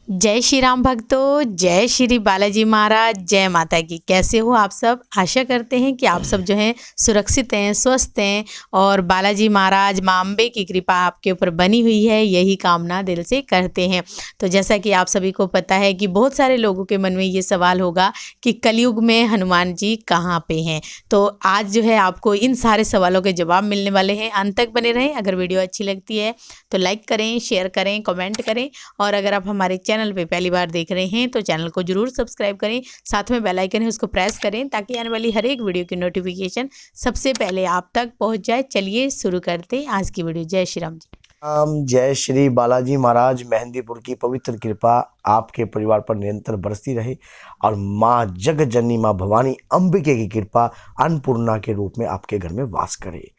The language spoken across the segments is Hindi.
जय श्री राम भक्तों, जय श्री बालाजी महाराज, जय माता की। कैसे हो आप सब? आशा करते हैं कि आप सब जो हैं सुरक्षित हैं, स्वस्थ हैं और बालाजी महाराज माँ अम्बे की कृपा आपके ऊपर बनी हुई है, यही कामना दिल से करते हैं। तो जैसा कि आप सभी को पता है कि बहुत सारे लोगों के मन में ये सवाल होगा कि कलयुग में हनुमान जी कहाँ पे हैं। तो आज जो है आपको इन सारे सवालों के जवाब मिलने वाले हैं। अंत तक बने रहें। अगर वीडियो अच्छी लगती है तो लाइक करें, शेयर करें, कमेंट करें और अगर आप हमारे चैनल पे पहली बार देख रहे हैं तो चैनल को जरूर सब्सक्राइब करें। साथ में बेल आइकन है उसको प्रेस करें ताकि आने वाली हर एक वीडियो की नोटिफिकेशन सबसे पहले आप तक पहुंच जाए। चलिए शुरू करते हैं आज की वीडियो। जय श्री राम जी। जय श्री बालाजी महाराज। मेहंदीपुर की पवित्र कृपा आपके परिवार पर निरंतर बरसती रहे और माँ जगत जननी माँ भवानी अंबिके की कृपा अन्नपूर्णा के रूप में आपके घर में वास करे।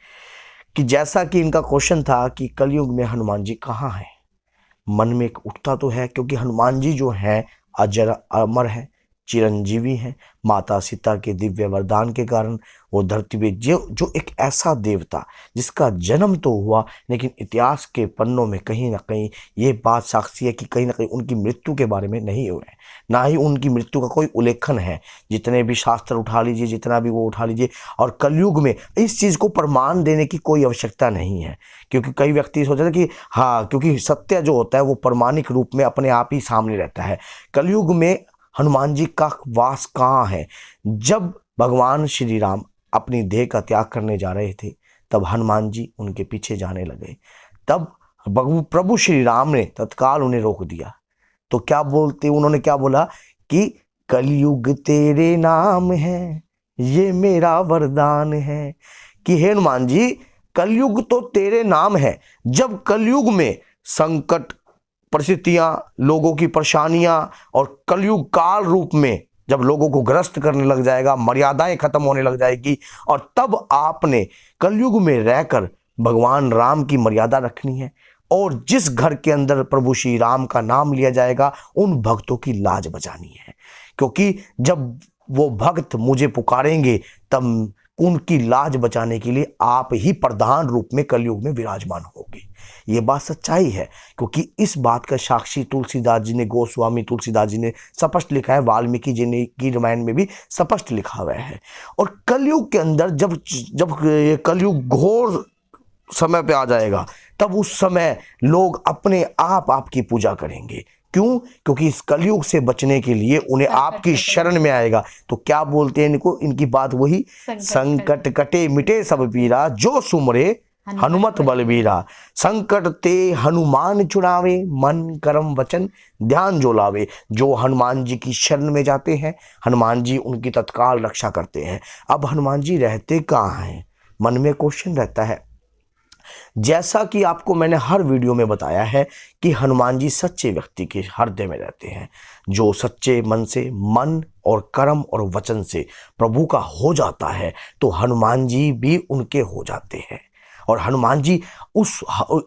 कि जैसा कि इनका क्वेश्चन था कि कलयुग में हनुमान जी कहाँ हैं, मन में एक उठता तो है, क्योंकि हनुमान जी जो हैं अजर अमर हैं, चिरंजीवी हैं। माता सीता के दिव्य वरदान के कारण वो धरती पे जो एक ऐसा देवता जिसका जन्म तो हुआ, लेकिन इतिहास के पन्नों में कहीं ना कहीं ये बात साक्षी है कि कहीं ना कहीं उनकी मृत्यु के बारे में नहीं हुए हैं, ना ही उनकी मृत्यु का कोई उल्लेखन है। जितने भी शास्त्र उठा लीजिए, जितना भी वो उठा लीजिए, और कलयुग में इस चीज़ को प्रमाण देने की कोई आवश्यकता नहीं है। क्योंकि कई व्यक्ति सोचते हैं कि हाँ, क्योंकि सत्य जो होता है वो प्रमाणिक रूप में अपने आप ही सामने रहता है। कलयुग में हनुमान जी का वास कहाँ है? जब भगवान श्री राम अपनी देह का त्याग करने जा रहे थे तब हनुमान जी उनके पीछे जाने लगे। तब प्रभु श्री राम ने तत्काल उन्हें रोक दिया। तो क्या बोलते, उन्होंने क्या बोला कि कलयुग तेरे नाम है, ये मेरा वरदान है। कि हे हनुमान जी, कलयुग तो तेरे नाम है। जब कलयुग में संकट, परिस्थितियां, लोगों की परेशानियां और कलयुग काल रूप में जब लोगों को ग्रस्त करने लग जाएगा, मर्यादाएं खत्म होने लग जाएगी, और तब आपने कलयुग में रहकर भगवान राम की मर्यादा रखनी है। और जिस घर के अंदर प्रभु श्री राम का नाम लिया जाएगा उन भक्तों की लाज बचानी है। क्योंकि जब वो भक्त मुझे पुकारेंगे तब उनकी लाज बचाने के लिए आप ही प्रधान रूप में कलयुग में विराजमान होगे। ये बात सच्चाई है, क्योंकि इस बात का साक्षी तुलसीदास जी ने, गोस्वामी तुलसीदास जी ने स्पष्ट लिखा है, वाल्मीकि जी ने की रामायण में भी स्पष्ट लिखा हुआ है। और कलयुग के अंदर जब जब ये कलयुग घोर समय पे आ जाएगा तब उस समय लोग अपने आप आपकी पूजा करेंगे। क्यों? क्योंकि इस कलयुग से बचने के लिए उन्हें आपकी शरण में आएगा। तो क्या बोलते हैं इनको, इनकी बात वही, संकट कटे मिटे सब पीरा, जो सुमरे हनुमत बलबीरा। संकट ते हनुमान छुड़ावे, मन कर्म वचन ध्यान जो लावे। जो हनुमान जी की शरण में जाते हैं, हनुमान जी उनकी तत्काल रक्षा करते हैं। अब हनुमान जी रहते कहाँ हैं? मन में क्वेश्चन रहता है। जैसा कि आपको मैंने हर वीडियो में बताया है कि हनुमान जी सच्चे व्यक्ति के हृदय में रहते हैं। जो सच्चे मन से, मन और कर्म और वचन से प्रभु का हो जाता है तो हनुमान जी भी उनके हो जाते हैं। और हनुमान जी उस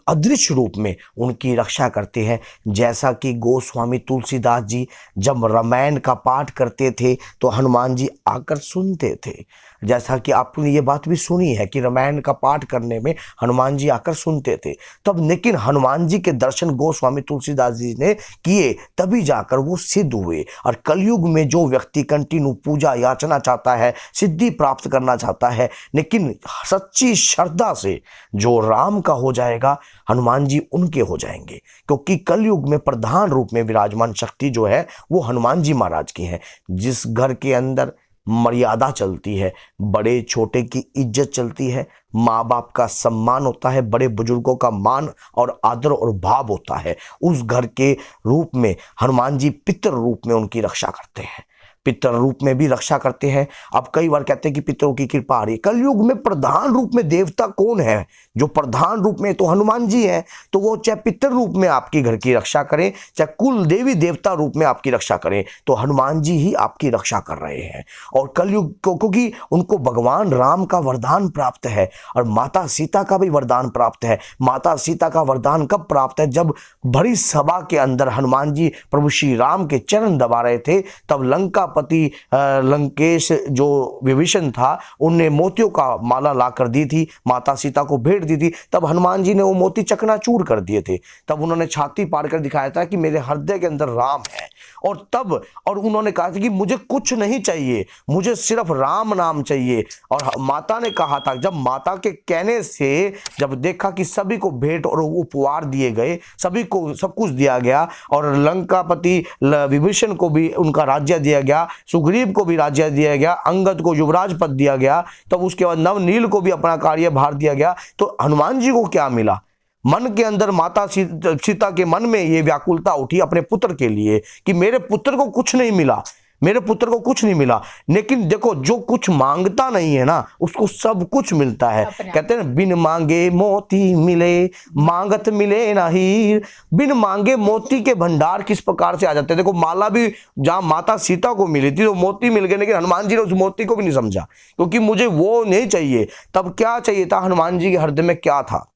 अदृश्य रूप में उनकी रक्षा करते हैं। जैसा कि गोस्वामी तुलसीदास जी जब रामायण का पाठ करते थे तो हनुमान जी आकर सुनते थे। जैसा कि आपने ये बात भी सुनी है कि रामायण का पाठ करने में हनुमान जी आकर सुनते थे। तब लेकिन हनुमान जी के दर्शन गोस्वामी तुलसीदास जी ने किए, तभी जाकर वो सिद्ध हुए। और कलयुग में जो व्यक्ति कंटिन्यू पूजा याचना चाहता है, सिद्धि प्राप्त करना चाहता है, लेकिन सच्ची श्रद्धा से जो राम का हो जाएगा, हनुमान जी उनके हो जाएंगे। क्योंकि कलयुग में प्रधान रूप में विराजमान शक्ति जो है वो हनुमान जी महाराज की है। जिस घर के अंदर मर्यादा चलती है, बड़े छोटे की इज्जत चलती है, माँ बाप का सम्मान होता है, बड़े बुजुर्गों का मान और आदर और भाव होता है, उस घर के रूप में हनुमान जी पितृ रूप में उनकी रक्षा करते हैं, पितृ रूप में भी रक्षा करते हैं। अब कई बार कहते हैं कि पितरों की कृपा आ रही है। कलयुग में प्रधान रूप में देवता कौन है? जो प्रधान रूप में तो हनुमान जी हैं। तो वो चाहे पितृ रूप में आपकी घर की रक्षा करें, चाहे कुल देवी देवता रूप में आपकी रक्षा करें, तो हनुमान जी ही आपकी रक्षा कर रहे हैं। और कलयुग क्योंकि उनको भगवान राम का वरदान प्राप्त है और माता सीता का भी वरदान प्राप्त है। माता सीता का वरदान कब प्राप्त है? जब बड़ी सभा के अंदर हनुमान जी प्रभु श्री राम के चरण दबा रहे थे, तब लंका पति लंकेश जो विभीषण था उनने मोतियों का माला ला कर दी थी, माता सीता को भेंट दी थी, तब हनुमान जी ने वो मोती चकनाचूर कर दिए थे। तब उन्होंने छाती पार कर दिखाया था कि मेरे हृदय के अंदर राम है। और उन्होंने कहा था कि मुझे कुछ नहीं चाहिए, मुझे सिर्फ राम नाम चाहिए। और माता ने कहा था, जब माता के कहने से जब देखा कि सभी को भेंट और उपहार दिए गए, सभी को सब कुछ दिया गया, और लंकापति विभीषण को भी उनका राज्य दिया गया, सुग्रीव को भी राज्य दिया गया, अंगद को युवराज पद दिया गया, तब उसके बाद नवनील को भी अपना कार्यभार दिया गया, तो हनुमान जी को क्या मिला? मन के अंदर माता सीता के मन में ये व्याकुलता उठी अपने पुत्र के लिए कि मेरे पुत्र को कुछ नहीं मिला, मेरे पुत्र को कुछ नहीं मिला। लेकिन देखो, जो कुछ मांगता नहीं है ना, उसको सब कुछ मिलता है। कहते हैं बिन मांगे मोती मिले, मांगत मिले ना हीर। बिन मांगे मोती के भंडार किस प्रकार से आ जाते हैं। देखो, माला भी जहां माता सीता को मिली थी तो मोती मिल गए, लेकिन हनुमान जी ने उस मोती को भी नहीं समझा, क्योंकि मुझे वो नहीं चाहिए। तब क्या चाहिए था? हनुमान जी के हृदय में क्या था?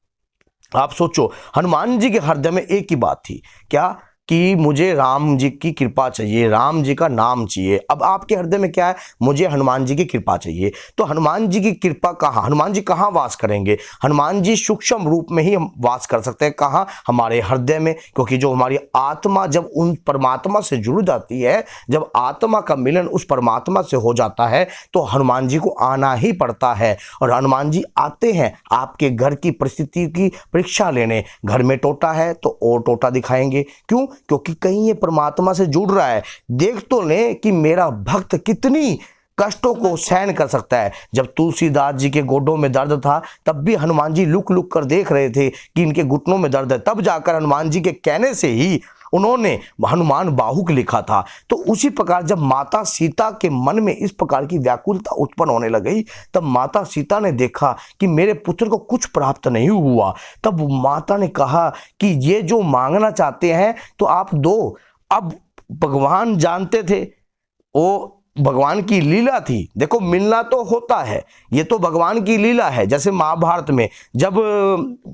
आप सोचो, हनुमान जी के हृदय में एक ही बात थी, क्या? कि मुझे राम जी की कृपा चाहिए, राम जी का नाम चाहिए। अब आपके हृदय में क्या है? मुझे हनुमान जी की कृपा चाहिए। तो हनुमान जी की कृपा कहाँ, हनुमान जी कहाँ वास करेंगे? हनुमान जी सूक्ष्म रूप में ही हम वास कर सकते हैं। कहाँ? हमारे हृदय में, क्योंकि जो हमारी आत्मा जब उन परमात्मा से जुड़ जाती है, जब आत्मा का मिलन उस परमात्मा से हो जाता है, तो हनुमान जी को आना ही पड़ता है। और हनुमान जी आते हैं आपके घर की परिस्थिति की परीक्षा लेने। घर में टोटा है तो और टोटा दिखाएंगे। क्यों? क्योंकि कहीं ये परमात्मा से जुड़ रहा है। देख तो ले कि मेरा भक्त कितनी कष्टों को सहन कर सकता है। जब तुलसीदास जी के गोडों में दर्द था, तब भी हनुमान जी लुक लुक कर देख रहे थे कि इनके घुटनों में दर्द है। तब जाकर हनुमान जी के कहने से ही उन्होंने हनुमान बाहुक लिखा था। तो उसी प्रकार जब माता सीता के मन में इस प्रकार की व्याकुलता उत्पन्न होने लगी, तब माता सीता ने देखा कि मेरे पुत्र को कुछ प्राप्त नहीं हुआ। तब माता ने कहा कि ये जो मांगना चाहते हैं तो आप दो। अब भगवान जानते थे, वो भगवान की लीला थी। देखो, मिलना तो होता है, ये तो भगवान की लीला है। जैसे महाभारत में जब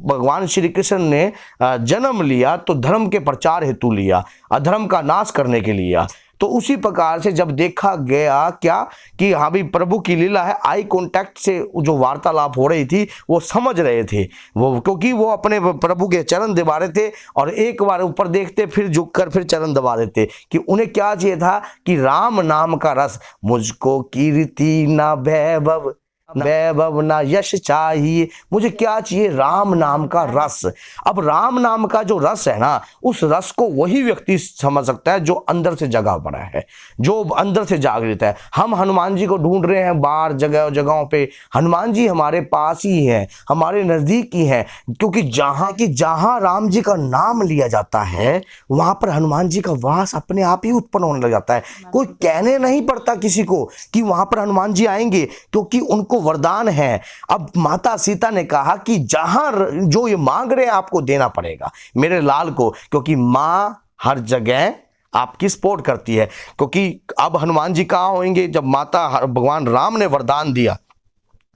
भगवान श्री कृष्ण ने जन्म लिया तो धर्म के प्रचार हेतु लिया, अधर्म का नाश करने के लिए। तो उसी प्रकार से जब देखा गया क्या कि हाँ भाई प्रभु की लीला है, आई कांटेक्ट से जो वार्तालाप हो रही थी वो समझ रहे थे वो, क्योंकि वो अपने प्रभु के चरण दबा रहे थे और एक बार ऊपर देखते फिर झुककर फिर चरण दबा देते। कि उन्हें क्या चाहिए था कि राम नाम का रस, मुझको कीर्ति ना वैभव, वैभव ना यश चाहिए, मुझे क्या चाहिए? राम नाम का रस। अब राम नाम का जो रस है ना, उस रस को वही व्यक्ति समझ सकता है जो अंदर से जगा पड़ा है, जो अंदर से जागृत है। हम हनुमान जी को ढूंढ रहे हैं बाहर जगहों पे, हनुमान जी हमारे पास ही हैं, हमारे नजदीक ही हैं। क्योंकि जहां राम जी का नाम लिया जाता है, वहां पर हनुमान जी का वास अपने आप ही उत्पन्न होने लग जाता है। कोई कहने नहीं पड़ता किसी को कि वहां पर हनुमान जी आएंगे, क्योंकि उनको वरदान है। अब माता सीता ने कहा कि जहां जो ये मांग रहे हैं आपको देना पड़ेगा मेरे लाल को, क्योंकि मां हर जगह आपकी सपोर्ट करती है। क्योंकि अब हनुमान जी कहां होंगे? जब माता भगवान राम ने वरदान दिया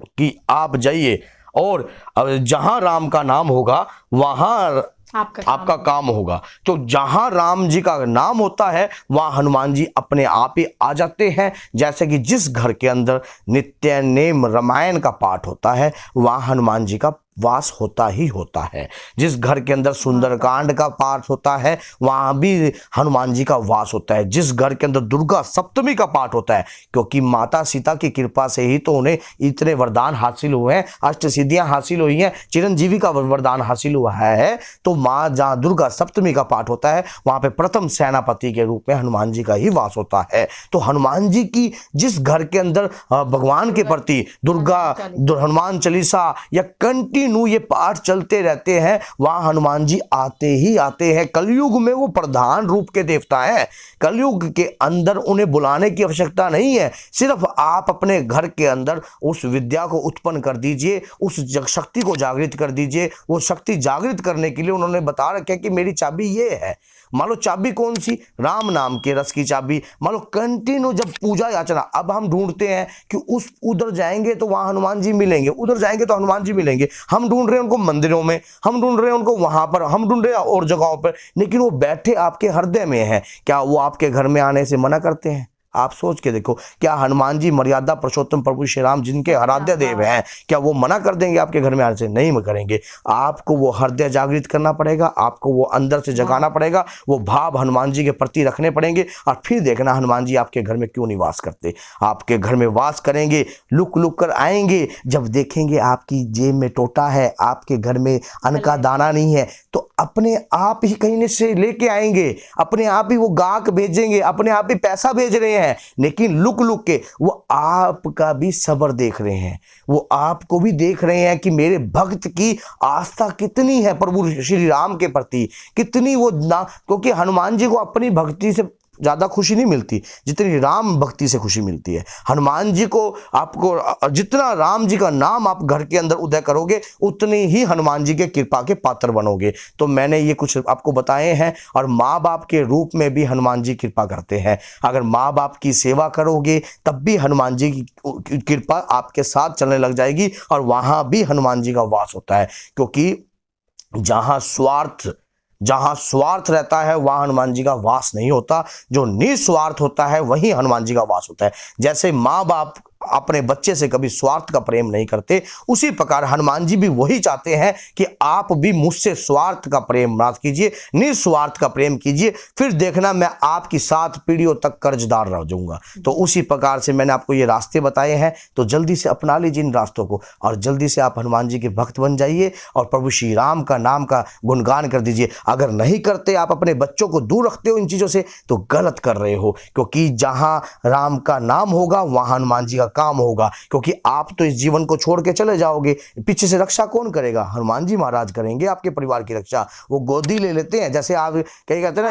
कि आप जाइए और जहां राम का नाम होगा वहां आपका काम होगा। तो जहां राम जी का नाम होता है वहां हनुमान जी अपने आप ही आ जाते हैं। जैसे कि जिस घर के अंदर नित्य नेम रामायण का पाठ होता है वहां हनुमान जी का वास होता ही होता है। जिस घर के अंदर सुंदरकांड का पाठ होता है वहां भी हनुमान जी का वास होता है। जिस घर के अंदर दुर्गा सप्तमी का पाठ होता है, क्योंकि माता सीता की कृपा से ही तो उन्हें इतने वरदान हासिल हुए हैं, अष्ट सिद्धियां हासिल हुई हैं, चिरंजीवी का वरदान हासिल हुआ है। तो माँ जहाँ दुर्गा सप्तमी का पाठ होता है वहां पे प्रथम सेनापति के रूप में हनुमान जी का ही वास होता है। तो हनुमान जी की जिस घर के अंदर भगवान के प्रति दुर्गा हनुमान चालीसा या कंटिन्यू ये पाठ चलते रहते हैं, वहां हनुमान जी आते ही आते हैं। कलयुग में वो प्रधान रूप के देवता हैं। कलयुग के अंदर उन्हें बुलाने की आवश्यकता नहीं है, सिर्फ आप अपने घर के अंदर उस विद्या को उत्पन्न कर दीजिए, उस शक्ति को जागृत कर दीजिए। वो शक्ति जागृत करने के लिए उन्होंने बता रखा है कि मेरी चाबी ये है। मान लो चाबी कौन सी? राम नाम के रस की चाबी। मान लो कंटिन्यू जब पूजा याचना, अब हम ढूंढते हैं कि उधर जाएंगे तो वहां हनुमान जी मिलेंगे, उधर जाएंगे तो हनुमान जी मिलेंगे। हम ढूंढ रहे हैं उनको मंदिरों में, हम ढूंढ रहे हैं उनको वहां पर, हम ढूंढ रहे हैं और जगहों पर, लेकिन वो बैठे आपके हृदय में है। क्या वो आपके घर में आने से मना करते हैं? आप सोच के देखो, क्या हनुमान जी मर्यादा पुरुषोत्तम प्रभु श्री राम जिनके आराध्य देव हैं, क्या वो मना कर देंगे आपके घर में आने से? नहीं करेंगे। आपको वो हृदय जागृत करना पड़ेगा, आपको वो अंदर से जगाना पड़ेगा, वो भाव हनुमान जी के प्रति रखने पड़ेंगे, और फिर देखना हनुमान जी आपके घर में क्यों नहीं वास करते। आपके घर में वास करेंगे, लुक लुक कर आएंगे। जब देखेंगे आपकी जेब में टोटा है, आपके घर में अन्न का दाना नहीं है, तो अपने आप ही कहीं से लेके आएंगे, अपने आप ही वो गाहक भेजेंगे, अपने आप ही पैसा भेज रहे हैं, लेकिन लुक लुक के वो आपका भी सब्र देख रहे हैं, वो आपको भी देख रहे हैं कि मेरे भक्त की आस्था कितनी है प्रभु श्री राम के प्रति, कितनी वो ना, क्योंकि हनुमान जी को अपनी भक्ति से ज़्यादा खुशी नहीं मिलती जितनी राम भक्ति से खुशी मिलती है। हनुमान जी को, आपको जितना राम जी का नाम आप घर के अंदर उदय करोगे, उतनी ही हनुमान जी के कृपा के पात्र बनोगे। तो मैंने ये कुछ आपको बताए हैं, और माँ बाप के रूप में भी हनुमान जी कृपा करते हैं। अगर माँ बाप की सेवा करोगे तब भी हनुमान जी की कृपा आपके साथ चलने लग जाएगी, और वहाँ भी हनुमान जी का वास होता है। क्योंकि जहां स्वार्थ रहता है वहां हनुमान जी का वास नहीं होता, जो निस्वार्थ होता है वहीं हनुमान जी का वास होता है। जैसे माँ बाप अपने बच्चे से कभी स्वार्थ का प्रेम नहीं करते, उसी प्रकार हनुमान जी भी वही चाहते हैं कि आप भी मुझसे स्वार्थ का प्रेम मत कीजिए, निस्वार्थ का प्रेम कीजिए, फिर देखना मैं आपकी 7 पीढ़ियों तक कर्जदार रह जाऊंगा। तो उसी प्रकार से मैंने आपको ये रास्ते बताए हैं, तो जल्दी से अपना लीजिए इन रास्तों को, और जल्दी से आप हनुमान जी के भक्त बन जाइए, और प्रभु श्री राम का नाम का गुणगान कर दीजिए। अगर नहीं करते, आप अपने बच्चों को दूर रखते हो इन चीज़ों से, तो गलत कर रहे हो, क्योंकि जहां राम का नाम होगा वहां हनुमान जी का काम होगा। क्योंकि आप तो इस जीवन को छोड़ के चले जाओगे, पीछे से रक्षा कौन करेगा? हनुमान जी महाराज करेंगे आपके परिवार की रक्षा। वो गोदी ले लेते हैं, जैसे आप कहीं कहते हैं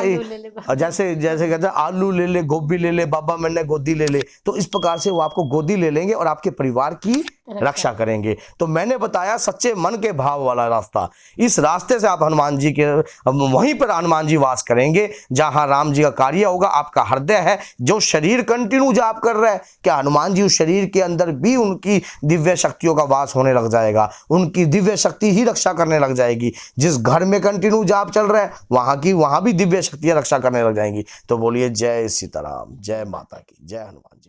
ना, जैसे कहते हैं आलू ले ले, गोभी ले ले, बाबा मैंने गोदी ले ले, तो इस प्रकार से वो आपको गोदी ले लेंगे और आपके परिवार की रक्षा करेंगे। तो मैंने बताया सच्चे मन के भाव वाला रास्ता, इस रास्ते से आप हनुमान जी के, वहीं पर हनुमान जी वास करेंगे जहां राम जी का कार्य होगा। आपका हृदय है, जो शरीर कंटिन्यू जाप कर रहा है, क्या हनुमान जी उस शरीर के अंदर भी उनकी दिव्य शक्तियों का वास होने लग जाएगा, उनकी दिव्य शक्ति ही रक्षा करने लग जाएगी। जिस घर में कंटिन्यू जाप चल रहा है वहां भी दिव्य शक्तियां रक्षा करने लग जाएंगी। तो बोलिए जय सीताराम, जय माता की, जय हनुमान जी।